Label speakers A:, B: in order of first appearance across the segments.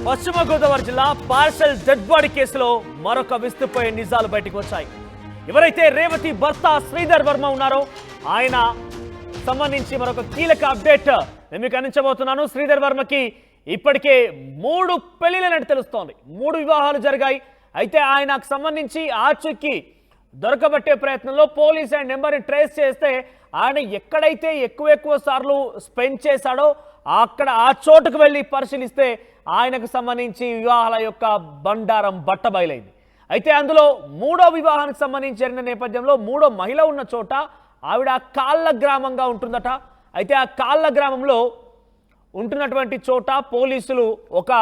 A: పశ్చిమ గోదావరి జిల్లా parcel dead body కేసులో మరొక విస్తుపోయే నిజాలు బయటకు వచ్చాయి. ఎవరైతే రేవతి భర్త శ్రీధర్ వర్మ ఉన్నారో ఆయన సంబంధించి మరొక కీలక అప్డేట్ నేను మీకు అందించబోతున్నాను. శ్రీధర్ వర్మకి ఇప్పటికే 3 పెళ్లిళ్ళని తెలుస్తోంది. 3 వివాహాలు జరిగాయి. అయితే ఆయనకు సంబంధించి ఆచూకీ దొరకబట్టే ప్రయత్నంలో పోలీస్ ఆయన నెంబర్ని ట్రేస్ చేస్తే ఆయన ఎక్కడైతే ఎక్కువ సార్లు స్పెండ్ చేశాడో అక్కడ ఆ చోటుకు వెళ్ళి పరిశీలిస్తే ఆయనకు సంబంధించి వివాహాల యొక్క బండారం బట్టబయలైంది. అయితే అందులో 3వ వివాహానికి సంబంధించి జరిగిన నేపథ్యంలో 3వ మహిళ ఉన్న చోట ఆవిడ కాళ్ళ గ్రామంగా ఉంటుందట. అయితే ఆ కాళ్ళ గ్రామంలో ఉంటున్నటువంటి చోట పోలీసులు ఒక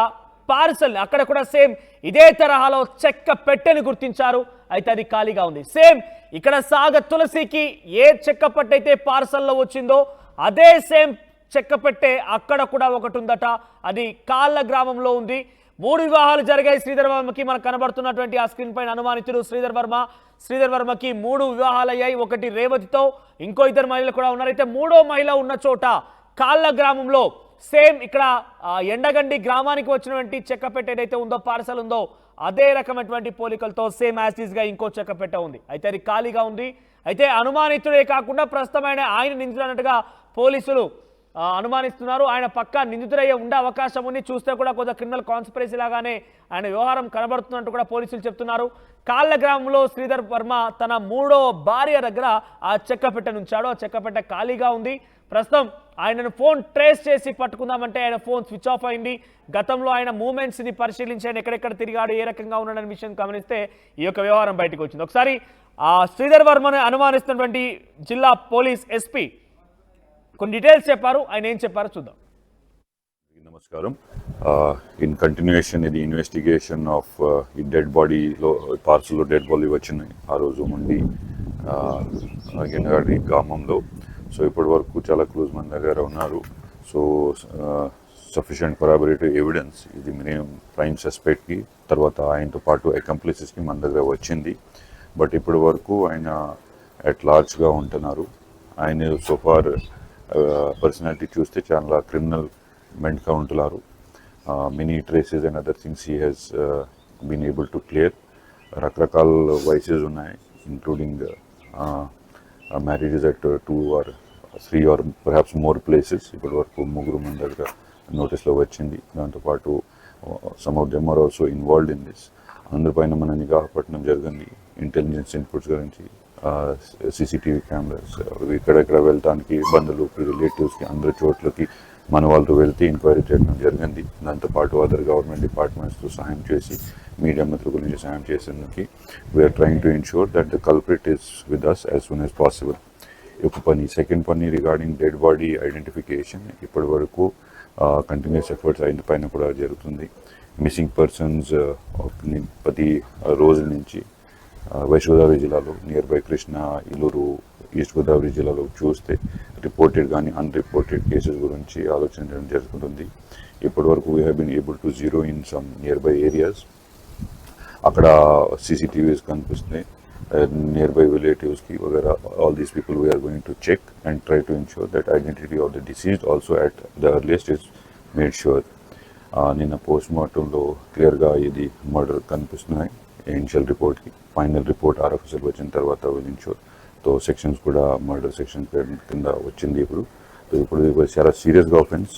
A: పార్సల్ అక్కడ కూడా సేమ్ ఇదే తరహాలో చెక్క పెట్టెని గుర్తించారు. అయితే అది ఖాళీగా ఉంది. సేమ్ ఇక్కడ సాగ తులసికి ఏ చెక్క పెట్టయితే పార్సల్లో వచ్చిందో అదే సేమ్ చెక్క పెట్టే అక్కడ కూడా ఒకటి ఉందట. అది కాళ్ళ గ్రామంలో ఉంది. 3 వివాహాలు జరిగాయి శ్రీధర్ వర్మకి. మనకు కనబడుతున్నటువంటి ఆ స్క్రీన్ పైన అనుమానితుడు శ్రీధర్ వర్మ. శ్రీధర్ వర్మకి 3 వివాహాలు అయ్యాయి. ఒకటి రేవతితో, ఇంకో 2 మహిళలు కూడా ఉన్నారు. అయితే 3వ మహిళ ఉన్న చోట కాళ్ళ గ్రామంలో సేమ్ ఇక్కడ ఎండగండి గ్రామానికి వచ్చినటువంటి చెక్కపెట్ట ఏదైతే ఉందో పార్సల్ ఉందో అదే రకమైనటువంటి పోలికలతో సేమ్ యాసిడ్గా ఇంకో చెక్కపెట్ట ఉంది. అయితే అది ఖాళీగా ఉంది. అయితే అనుమానితుడే కాకుండా ప్రస్తుతం ఆయన నిందితున్నట్టుగా పోలీసులు అనుమానిస్తున్నారు. ఆయన పక్కా నిందితుడయ్యే ఉండే అవకాశం ఉంది. చూస్తే కూడా కొంత క్రిమినల్ కాన్స్పిరసీ లాగానే ఆయన వ్యవహారం కనబడుతున్నట్టు కూడా పోలీసులు చెప్తున్నారు. కాళ్ళ గ్రామంలో శ్రీధర్ వర్మ తన 3వ భార్య దగ్గర ఆ చెక్కపెట్టెను ఉంచాడు. ఆ చెక్కపెట్ట ఖాళీగా ఉంది. ప్రస్తుతం ఆయనను ఫోన్ ట్రేస్ చేసి పట్టుకుందామంటే ఆయన ఫోన్ స్విచ్ ఆఫ్ అయింది. గతంలో ఆయన మూమెంట్స్ని పరిశీలించి ఆయన ఎక్కడెక్కడ తిరిగాడు, ఏ రకంగా ఉన్నాడనే విషయం గమనిస్తే ఈ యొక్క వ్యవహారం బయటకు వచ్చింది. ఒకసారి శ్రీధర్ వర్మను అనుమానిస్తున్నటువంటి జిల్లా పోలీస్ ఎస్పీ కొన్ని డీటెయిల్స్ చెప్పారు. ఆయన ఏం చెప్పారో చూద్దాం.
B: నమస్కారం. ఇన్ కంటిన్యూషన్ ఇది ఇన్వెస్టిగేషన్ ఆఫ్ ఈ డెడ్ బాడీలో పార్సల్లో డెడ్ బాడీ వచ్చినాయి ఆ రోజు నుండి ఎండగాడి గ్రామంలో. సో ఇప్పటి వరకు చాలా క్లూజ్ మన దగ్గర ఉన్నారు. సో సఫిషియంట్ కొరాబరేటివ్ ఎవిడెన్స్ ఇది మెయిన్ ప్రైమ్ సస్పెక్ట్కి తర్వాత ఆయనతో పాటు అకంప్లిసెస్కి మన దగ్గర వచ్చింది. బట్ ఇప్పటి వరకు ఆయన అట్ లార్జ్గా ఉంటున్నారు. ఆయన సోఫార్ పర్సనాలిటీ చూస్తే చాలా క్రిమినల్ మెంట్గా ఉంటున్నారు. Many traces and other things he has been able to clear. రకరకాల వయసెస్ ఉన్నాయి, including marriages at 2 or 3 or perhaps more places. ఇప్పటి వరకు 3 మంది దగ్గర నోటీస్లో వచ్చింది. దాంతోపాటు some of them are also involved in this. అందరిపైన మన నిఘా పట్టడం జరిగింది. ఇంటెలిజెన్స్ ఇన్పుట్స్ గురించి సీసీటీవీ కెమెరాస్ ఇక్కడెక్కడ వెళ్ళటానికి బంధువులు రిలేటివ్స్కి అందరి చోట్లకి మన వాళ్ళతో వెళ్తే ఎంక్వైరీ చేయడం జరిగింది. దాంతోపాటు అదర్ గవర్నమెంట్ డిపార్ట్మెంట్స్తో సహాయం చేసి మీడియా మిత్రుల గురించి సహాయం చేసేందుకు we are trying to ensure that the culprit is with us as soon as possible. ఒక పని సెకండ్ పని రిగార్డింగ్ డెడ్ బాడీ ఐడెంటిఫికేషన్ ఇప్పటి వరకు కంటిన్యూస్ ఎఫర్ట్స్ అయిన పైన కూడా జరుగుతుంది. మిస్సింగ్ పర్సన్స్ ప్రతి రోజు నుంచి వెస్ట్ గోదావరి జిల్లాలో near by Krishna, Illur, east Godavari జిల్లాలో చూస్తే రిపోర్టెడ్ కానీ అన్రిపోర్టెడ్ కేసెస్ గురించి ఆలోచించడం జరుగుతుంది. ఇప్పటి వరకు we have been able to zero in some nearby areas. అక్కడ సీసీటీవీస్ కనిపిస్తున్నాయి నియర్ బై రిలేటివ్స్కి వగేరా. All these people we are going to check and try to ensure that identity of the deceased also at the earliest is made sure. నిన్న post మార్టంలో క్లియర్గా ఇది murder కనిపిస్తున్నాయి. Initial రిపోర్ట్కి ఫైనల్ రిపోర్ట్ RFSL వచ్చిన తర్వాత విల్ ఇన్షూర్. తో sections కూడా మర్డర్ సెక్షన్ కింద వచ్చింది. ఇప్పుడు చాలా సీరియస్గా offence,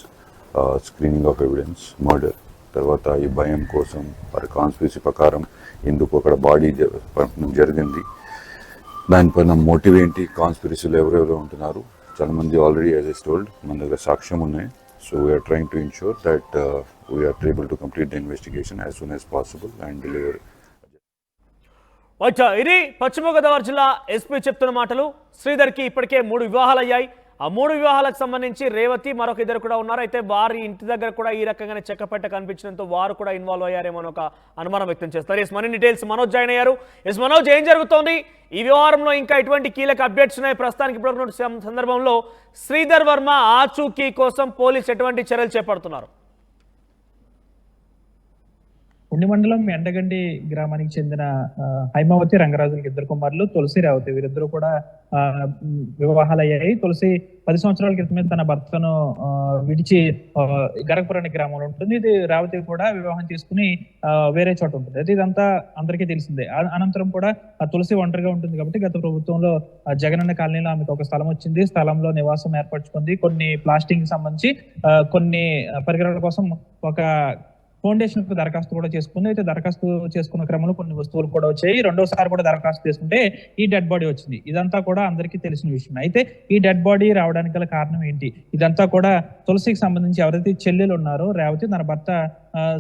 B: screening of evidence, murder. తర్వాత ఈ భయం కోసం వారి కాన్స్పిరసీ ప్రకారం ఎందుకు అక్కడ బాడీ జరిగింది, దానిపైన మోటివ్ ఏంటి, కాన్స్పిరసీలో ఎవరెవరు ఉంటున్నారు. చాలామంది ఆల్రెడీ యాజ్ ఎస్ టోల్డ్ మన దగ్గర సాక్ష్యం ఉన్నాయి. So we are trying to ensure that we are able to complete the investigation as soon as possible and deliver.
A: ఇది పశ్చిమ గోదావరి జిల్లా ఎస్పీ చెప్తున్న మాటలు. శ్రీధర్కి ఇప్పటికే 3 వివాహాలు అయ్యాయి. ఆ 3 వివాహాలకు సంబంధించి రేవతి మరొక 2 కూడా ఉన్నారు. అయితే వారి ఇంటి దగ్గర కూడా ఈ రకంగానే చెక్కపెట్ట కనిపించడంతో వారు కూడా ఇన్వాల్వ్ అయ్యారేమో అని ఒక అనుమానం వ్యక్తం చేస్తారు. మనీ డీటెయిల్స్ మనోజ్ జాయిన్ అయ్యారు. మనోజ్, ఏం జరుగుతోంది ఈ వ్యవహారంలో? ఇంకా ఎటువంటి కీలక అప్డేట్స్ ఉన్నాయి ప్రస్తుతానికి? ఇప్పుడు సందర్భంలో శ్రీధర్ వర్మ ఆచూకీ కోసం పోలీసు ఎటువంటి చర్యలు చేపడుతున్నారు?
C: ఉండి మండలం ఎండగండి గ్రామానికి చెందిన హైమావతి రంగరాజులకి ఇద్దరు కుమారులు తులసి రేవతి. వీరిద్దరూ కూడా వివాహాలయ్యాయి. తులసి 10 సంవత్సరాల క్రితమే తన భర్తను విడిచి గరగపురం అనే గ్రామంలో ఉంటుంది. ఇది రేవతి కూడా వివాహం చేసుకుని వేరే చోట ఉంటుంది. అయితే ఇదంతా అందరికీ తెలిసిందే. అనంతరం కూడా తులసి ఒంటరిగా ఉంటుంది కాబట్టి గత ప్రభుత్వంలో జగనన్న కాలనీలో ఆమెకు ఒక స్థలం వచ్చింది. స్థలంలో నివాసం ఏర్పరచుకుంది. కొన్ని ప్లాస్టింగ్ సంబంధించి కొన్ని పరికరాల కోసం ఒక ఫౌండేషన్ కు దరఖాస్తు కూడా చేసుకుంది. అయితే దరఖాస్తు చేసుకున్న క్రమంలో కొన్ని వస్తువులు కూడా వచ్చాయి. రెండోసారి కూడా దరఖాస్తు చేసుకుంటే ఈ డెడ్ బాడీ వచ్చింది. ఇదంతా కూడా అందరికీ తెలిసిన విషయం. అయితే ఈ డెడ్ బాడీ రావడానికి గల కారణం ఏంటి? ఇదంతా కూడా తులసికి సంబంధించి ఎవరైతే చెల్లెలు ఉన్నారో రేవతి, తన భర్త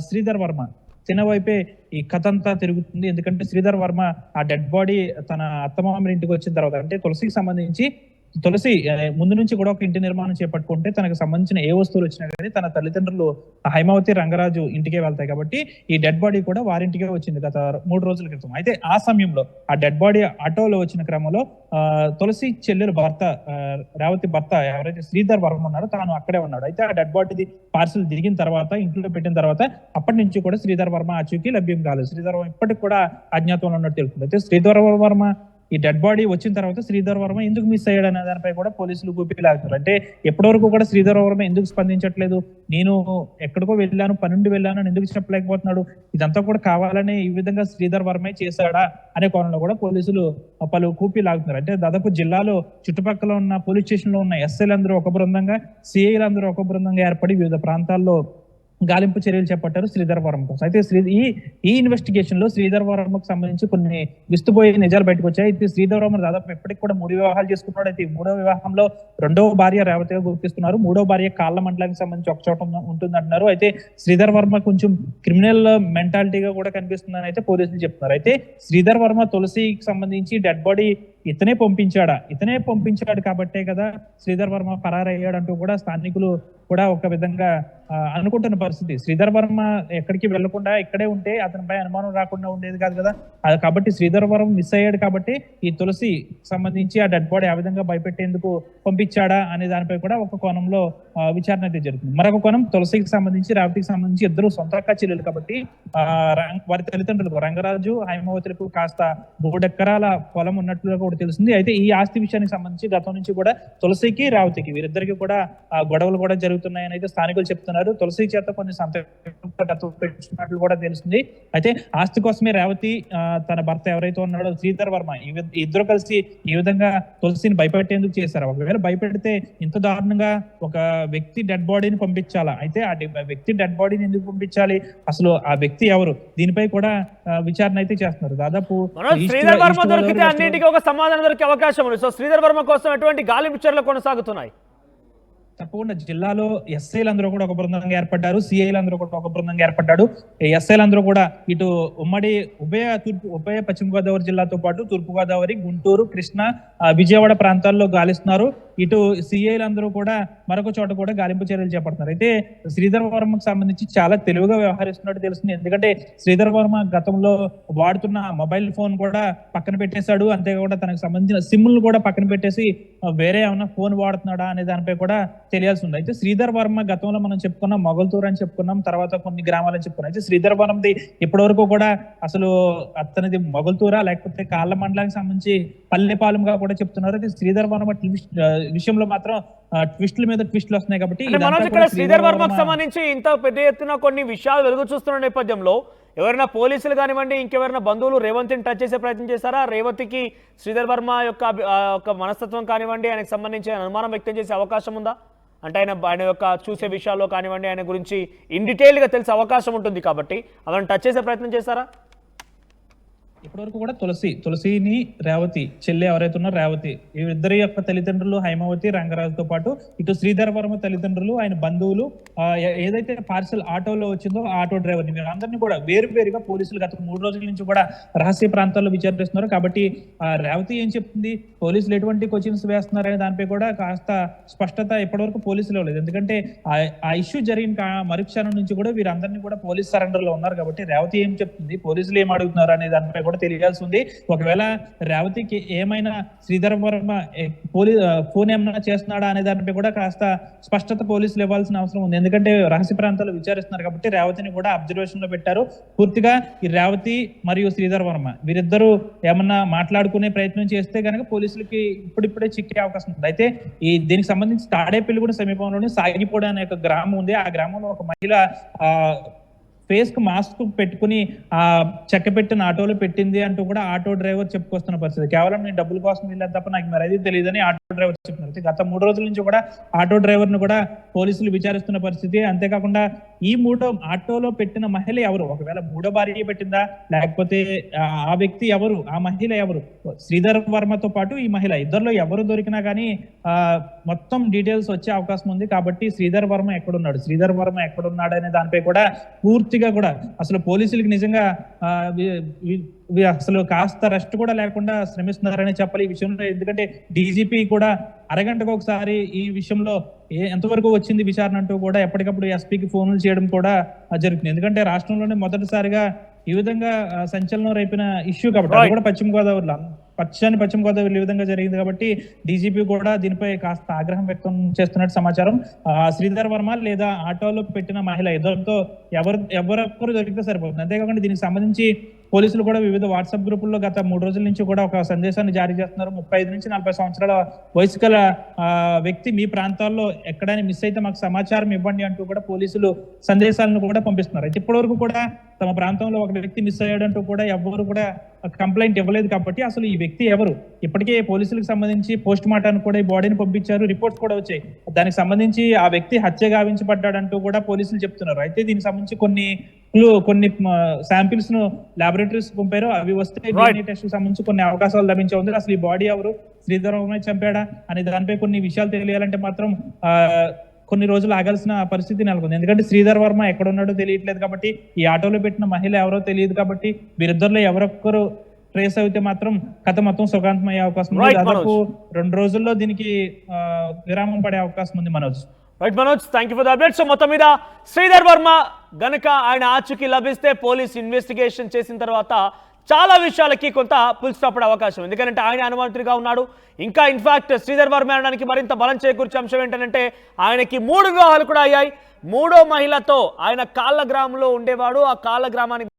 C: శ్రీధర్ వర్మ తిన వైపే ఈ కథ అంతా తిరుగుతుంది. ఎందుకంటే శ్రీధర్ వర్మ ఆ డెడ్ బాడీ తన అత్తమామల ఇంటికి వచ్చిన తర్వాత, అంటే తులసికి సంబంధించి తులసి ముందు నుంచి కూడా ఒక ఇంటి నిర్మాణం చేపట్టుకుంటే తనకు సంబంధించిన ఏ వస్తువులు వచ్చినా కానీ తన తల్లిదండ్రులు హైమావతి రంగరాజు ఇంటికే వెళ్తాయి. కాబట్టి ఈ డెడ్ బాడీ కూడా వారింటికే వచ్చింది గత 3 రోజుల క్రితం. అయితే ఆ సమయంలో ఆ డెడ్ బాడీ ఆటోలో వచ్చిన క్రమంలో తులసి చెల్లెలు భర్త రేవతి భర్త ఎవరైతే శ్రీధర్ వర్మ ఉన్నారో తాను అక్కడే ఉన్నాడు. అయితే ఆ డెడ్ బాడీ పార్సల్ దిగిన తర్వాత ఇంట్లో పెట్టిన తర్వాత అప్పటి నుంచి కూడా శ్రీధర్ వర్మ ఆచూకీ లభ్యం కాలేదు. శ్రీధర్ వర్మ ఇప్పటికి కూడా అజ్ఞాతంలో ఉన్నట్టు తెలుస్తుంది. అయితే శ్రీధర్ వర్మ ఈ డెడ్ బాడీ వచ్చిన తర్వాత శ్రీధర్ వర్మ ఎందుకు మిస్ అయ్యాడు అనే దానిపై కూడా పోలీసులు గుప్పిలాగుతారు. అంటే ఎప్పటి వరకు కూడా శ్రీధర్ వర్మ ఎందుకు స్పందించట్లేదు, నేను ఎక్కడికో వెళ్ళాను, పనుండి వెళ్ళాను అని ఎందుకు చెప్పలేకపోతున్నాడు, ఇదంతా కూడా కావాలని ఈ విధంగా శ్రీధర్ వర్మే చేశాడా అనే కోణంలో కూడా పోలీసులు పలు కూపి లాగుతున్నారు. అంటే దాదాపు జిల్లాలో చుట్టుపక్కల ఉన్న పోలీస్ స్టేషన్ లో ఉన్న ఎస్ఐలు అందరూ ఒక బృందంగా, సిఐలు అందరూ ఒక బృందంగా ఏర్పడి వివిధ ప్రాంతాల్లో గాలింపు చర్యలు చేపట్టారు శ్రీధర్ వర్మ కోసం. అయితే ఈ ఇన్వెస్టిగేషన్ లో శ్రీధర్ వర్మకు సంబంధించి కొన్ని విస్తుపోయే నిజాలు బయటకు వచ్చాయి. అయితే శ్రీధర్ వర్మ దాదాపు ఎప్పటికి కూడా 3 వివాహాలు చేసుకున్నాడు. అయితే 3వ వివాహంలో 2వ భార్య రేవతిగా గుర్తిస్తున్నారు. 3వ భార్య కాళ్ళ మండలానికి సంబంధించి ఒక చోట ఉంటుంది అంటున్నారు. అయితే శ్రీధర్ వర్మ కొంచెం క్రిమినల్ మెంటాలిటీగా కూడా కనిపిస్తుందని అయితే పోలీసులు చెప్తున్నారు. అయితే శ్రీధర్ వర్మ తులసికి సంబంధించి డెడ్ బాడీ ఇతనే పంపించాడు కాబట్టే కదా శ్రీధర్ వర్మ పరారయ్యాడు అంటూ కూడా స్థానికులు కూడా ఒక విధంగా అనుకుంటున్న పరిస్థితి. శ్రీధర్ వర్మ ఎక్కడికి వెళ్లకుండా ఇక్కడే ఉంటే అతనిపై అనుమానం రాకుండా ఉండేది కాదు కదా. కాబట్టి శ్రీధర్ వర్మ మిస్ అయ్యాడు కాబట్టి ఈ తులసి సంబంధించి ఆ డెడ్ బాడీ ఆ విధంగా భయపెట్టేందుకు పంపించాడా అనే దానిపై కూడా ఒక కోణంలో విచారణ అయితే జరుగుతుంది. మరొక కోణం తులసికి సంబంధించి రేవతికి సంబంధించి ఇద్దరు సొంత అక్క చెల్లెలు కాబట్టి వారి తల్లిదండ్రులకు రంగరాజు హైమావతులకు కాస్త 3 ఎకరాల పొలం ఉన్నట్లుగా కూడా తెలుస్తుంది. అయితే ఈ ఆస్తి విషయానికి సంబంధించి గతం నుంచి కూడా తులసికి రేవతికి వీరిద్దరికి కూడా గొడవలు కూడా జరుగుతున్నాయని అయితే స్థానికులు చెప్తున్నారు. తులసి చేత కొన్ని సంతకాలు కూడా తెలుస్తుంది. అయితే ఆస్తి కోసమే రేవతి తన భర్త ఎవరైతే ఉన్నాడో శ్రీధర్ వర్మ ఇద్దరు కలిసి ఈ విధంగా తులసిని భయపెట్టేందుకు చేశారు. ఒకవేళ భయపెడితే ఇంత దారుణంగా ఒక వ్యక్తి డెడ్ బాడీని పంపించాలా? అయితే ఆ వ్యక్తి డెడ్ బాడీని ఎందుకు పంపించాలి, అసలు ఆ వ్యక్తి ఎవరు, దీనిపై కూడా విచారణ అయితే చేస్తున్నారు. దాదాపు
A: శ్రీధర్ వర్మ దొరికితే అన్నింటికీ ఒక సమాధానం దొరికే అవకాశం ఉంది. సో శ్రీధర్ వర్మ కోసం ఎటువంటి గాలింపు చర్యలు కొనసాగుతున్నాయి?
C: తప్పకుండా జిల్లాలో ఎస్ఐలు అందరూ కూడా ఒక బృందంగా ఏర్పడ్డారు. సిఐలు అందరూ కూడా ఒక బృందంగా ఏర్పడ్డాడు. ఎస్ఐలు అందరూ కూడా ఇటు ఉమ్మడి ఉభయ పశ్చిమ గోదావరి జిల్లాతో పాటు తూర్పు గోదావరి, గుంటూరు, కృష్ణా, విజయవాడ ప్రాంతాల్లో గాలిస్తున్నారు. ఇటు సిఐలు అందరూ కూడా మరొక చోట కూడా గాలింపు చర్యలు చేపడుతున్నారు. అయితే శ్రీధర్ వర్మకు సంబంధించి చాలా తెలివిగా వ్యవహరిస్తున్నట్టు తెలుస్తుంది. ఎందుకంటే శ్రీధర్ వర్మ గతంలో వాడుతున్న మొబైల్ ఫోన్ కూడా పక్కన పెట్టేశాడు. అంతేకాకుండా తనకు సంబంధించిన సిమ్లు కూడా పక్కన పెట్టేసి వేరే ఏమన్నా ఫోన్ వాడుతున్నాడా అనే దానిపై కూడా తెలియాల్సి ఉంది. అయితే శ్రీధర్ వర్మ గతంలో మనం చెప్పుకున్నాం, మొగల్తూరు అని చెప్పుకున్నాం, తర్వాత కొన్ని గ్రామాలని చెప్పుకున్నాం. అయితే శ్రీధర్ వర్మది ఇప్పటి వరకు కూడా అసలు అతనిది మొగల్తూరా లేకపోతే కాళ్ళ మండలానికి సంబంధించి పల్లెపాలెంగా కూడా చెప్తున్నారు. అయితే శ్రీధర్ వర్మ విషయంలో మాత్రం ట్విస్టుల మీద ట్విస్టులు వస్తున్నాయి. కాబట్టి
A: శ్రీధర్ వర్మకు సంబంధించి ఇంత పెద్ద ఎత్తున కొన్ని విషయాలు వెలుగు చూస్తున్న నేపథ్యంలో ఎవరైనా పోలీసులు కానివ్వండి, ఇంకెవరైనా బంధువులు రేవంత్ని టచ్ చేసే ప్రయత్నం చేశారా? రేవతికి శ్రీధర్ వర్మ యొక్క మనస్తత్వం కానివ్వండి, ఆయనకు సంబంధించి అనుమానం వ్యక్తం చేసే అవకాశం ఉందా? అంటే ఆయన యొక్క చూసే విషయాల్లో కానివ్వండి, ఆయన గురించి ఇన్ డీటెయిల్గా తెలిసే అవకాశం ఉంటుంది కాబట్టి అవన్నీ టచ్ చేసే ప్రయత్నం చేశారా?
C: ఇప్పటివరకు కూడా తులసిని రేవతి చెల్లి ఎవరైతే ఉన్నారో రేవతి వీరిద్దరి యొక్క తల్లిదండ్రులు హైమావతి రంగరాజుతో పాటు ఇటు శ్రీధర్ వర్మ తల్లిదండ్రులు, ఆయన బంధువులు, ఏదైతే పార్సల్ ఆటోలో వచ్చిందో ఆటో డ్రైవర్ని వీరందరినీ కూడా వేరుగా పోలీసులు గత 3 రోజుల నుంచి కూడా రహస్య ప్రాంతాల్లో విచారిస్తున్నారు. కాబట్టి రేవతి ఏం చెప్తుంది, పోలీసులు ఎటువంటి క్వశ్చన్స్ వేస్తున్నారనే దానిపై కూడా కాస్త స్పష్టత ఇప్పటివరకు పోలీసులు ఇవ్వలేదు. ఎందుకంటే ఆ ఇష్యూ జరిగిన మరుక్షణం నుంచి కూడా వీరందరినీ కూడా పోలీస్ సరెండర్ లో ఉన్నారు. కాబట్టి రేవతి ఏం చెప్తుంది, పోలీసులు ఏం అడుగుతున్నారు అనే దానిపై కూడా కూడా తెలియాల్సి ఉంది. ఒకవేళ రేవతికి ఏమైనా శ్రీధర్ వర్మ ఫోన్ ఏమైనా చేస్తున్నాడా అనే దానిపై కూడా కాస్త స్పష్టత పోలీసులు ఇవ్వాల్సిన అవసరం ఉంది. ఎందుకంటే రహస్య ప్రాంతాల్లో విచారిస్తున్నారు కాబట్టి రేవతిని కూడా అబ్జర్వేషన్ లో పెట్టారు. పూర్తిగా ఈ రేవతి మరియు శ్రీధర్ వర్మ వీరిద్దరూ ఏమన్నా మాట్లాడుకునే ప్రయత్నం చేస్తే కనుక పోలీసులకి ఇప్పుడిప్పుడే చిక్కే అవకాశం ఉంది. అయితే దీనికి సంబంధించి తాడేపల్లిగూడ సమీపంలోని సాగిపోడు అనే ఒక గ్రామం ఉంది. ఆ గ్రామంలో ఒక మహిళ ఫేస్ కు మాస్క్ పెట్టుకుని ఆ చెక్క పెట్టిన ఆటోలో పెట్టింది అంటూ కూడా ఆటో డ్రైవర్ చెప్పుకొస్తున్న పరిస్థితి. కేవలం నేను డబ్బుల కోసం వెళ్ళాను తప్ప నాకు మరి అది తెలియదని ఆటో డ్రైవర్ చెప్తున్నారు. గత 3 రోజుల నుంచి కూడా ఆటో డ్రైవర్ ను కూడా పోలీసులు విచారిస్తున్న పరిస్థితి. అంతేకాకుండా ఈ ఆటోలో పెట్టిన మహిళ ఎవరు, ఒకవేళ మూడో భార్య పెట్టిందా లేకపోతే ఆ వ్యక్తి ఎవరు, ఆ మహిళ ఎవరు, శ్రీధర్ వర్మతో పాటు ఈ మహిళ ఇద్దరిలో ఎవరు దొరికినా కానీ మొత్తం డీటెయిల్స్ వచ్చే అవకాశం ఉంది. కాబట్టి శ్రీధర్ వర్మ ఎక్కడున్నాడు, శ్రీధర్ వర్మ ఎక్కడున్నాడు అనే దానిపై కూడా పూర్తిగా కూడా అసలు పోలీసులకి నిజంగా అసలు కాస్త రెస్ట్ కూడా లేకుండా శ్రమిస్తున్నారని చెప్పాలి ఈ విషయంలో. ఎందుకంటే డీజీపీ కూడా అరగంటకు ఒకసారి ఈ విషయంలో ఎంతవరకు వచ్చింది విచారణ అంటూ కూడా ఎప్పటికప్పుడు ఎస్పీకి ఫోన్లు చేయడం కూడా జరుగుతుంది. ఎందుకంటే రాష్ట్రంలోనే మొదటిసారిగా ఈ విధంగా సంచలనం రేపిన ఇష్యూ కాబట్టి అది కూడా పశ్చిమ గోదావరిలో ఈ విధంగా జరిగింది కాబట్టి డీజీపీ కూడా దీనిపై కాస్త ఆగ్రహం వ్యక్తం చేస్తున్నట్టు సమాచారం. శ్రీధర్ వర్మ లేదా ఆటోలో పెట్టిన మహిళ ఇద్దరితో ఎవరొక్కరు దొరికితే సరిపోతుంది. అంతేకాకుండా దీనికి సంబంధించి పోలీసులు కూడా వివిధ వాట్సాప్ గ్రూపుల్లో గత 3 రోజుల నుంచి కూడా ఒక సందేశాన్ని జారీ చేస్తున్నారు. 35 నుంచి 40 సంవత్సరాల వయసు గల వ్యక్తి మీ ప్రాంతాల్లో ఎక్కడైనా మిస్ అయితే మాకు సమాచారం ఇవ్వండి అంటూ కూడా పోలీసులు సందేశాలను కూడా పంపిస్తున్నారు. అయితే ఇప్పటి వరకు కూడా తమ ప్రాంతంలో ఒక వ్యక్తి మిస్ అయ్యాడంటూ కూడా ఎవరు కూడా కంప్లైంట్ ఇవ్వలేదు. కాబట్టి అసలు ఈ వ్యక్తి ఎవరు, ఇప్పటికే పోలీసులకు సంబంధించి పోస్ట్ మార్టానికి కూడా ఈ బాడీని పంపించారు, రిపోర్ట్స్ కూడా వచ్చాయి. దానికి సంబంధించి ఆ వ్యక్తి హత్య గావించబడ్డాడంటూ కూడా పోలీసులు చెప్తున్నారు. అయితే దీనికి సంబంధించి కొన్ని శాంపిల్స్ ను లాబొరేటరీస్ పంపారు. అవి వస్తే DNA టెస్ట్ సంబంధించి కొన్ని అవకాశాలు లభించే ఉంది. అసలు ఈ బాడీ ఎవరు, శ్రీధర్ వర్మ చంపాడా అనే దానిపై కొన్ని విషయాలు తెలియాలంటే మాత్రం కొన్ని రోజులు ఆగాల్సిన పరిస్థితి నెలకొంది. ఎందుకంటే శ్రీధర్ వర్మ ఎక్కడ ఉన్నాడో తెలియట్లేదు కాబట్టి, ఈ ఆటోలో పెట్టిన మహిళ ఎవరో తెలియదు కాబట్టి వీరిద్దరిలో ఎవరొక్కరు ట్రేస్ అయితే మాత్రం కథ మొత్తం సుఖాంతం అయ్యే అవకాశం ఉంది. దాదాపు 2 రోజుల్లో దీనికి విరామం పడే అవకాశం ఉంది. Manoj,
A: right Manoj, thank you for the update. So మొత్తం మీద శ్రీధర్ వర్మ గనక ఆయన ఆచూకీ లభిస్తే పోలీస్ ఇన్వెస్టిగేషన్ చేసిన తర్వాత చాలా విషయాలకి కొంత ఫుల్ స్టాప్ పడే అవకాశం. ఎందుకంటే ఆయన అనుమానితుడిగా ఉన్నాడు. ఇంకా ఇన్ఫాక్ట్ శ్రీధర్ వర్మ అనడానికి మరింత బలం చేకూర్చే అంశం ఏంటంటే ఆయనకి 3 వివాహాలు కూడా అయ్యాయి. 3వ మహిళతో ఆయన కాళ్ళ గ్రామంలో ఉండేవాడు. ఆ కాళ్ళ గ్రామానికి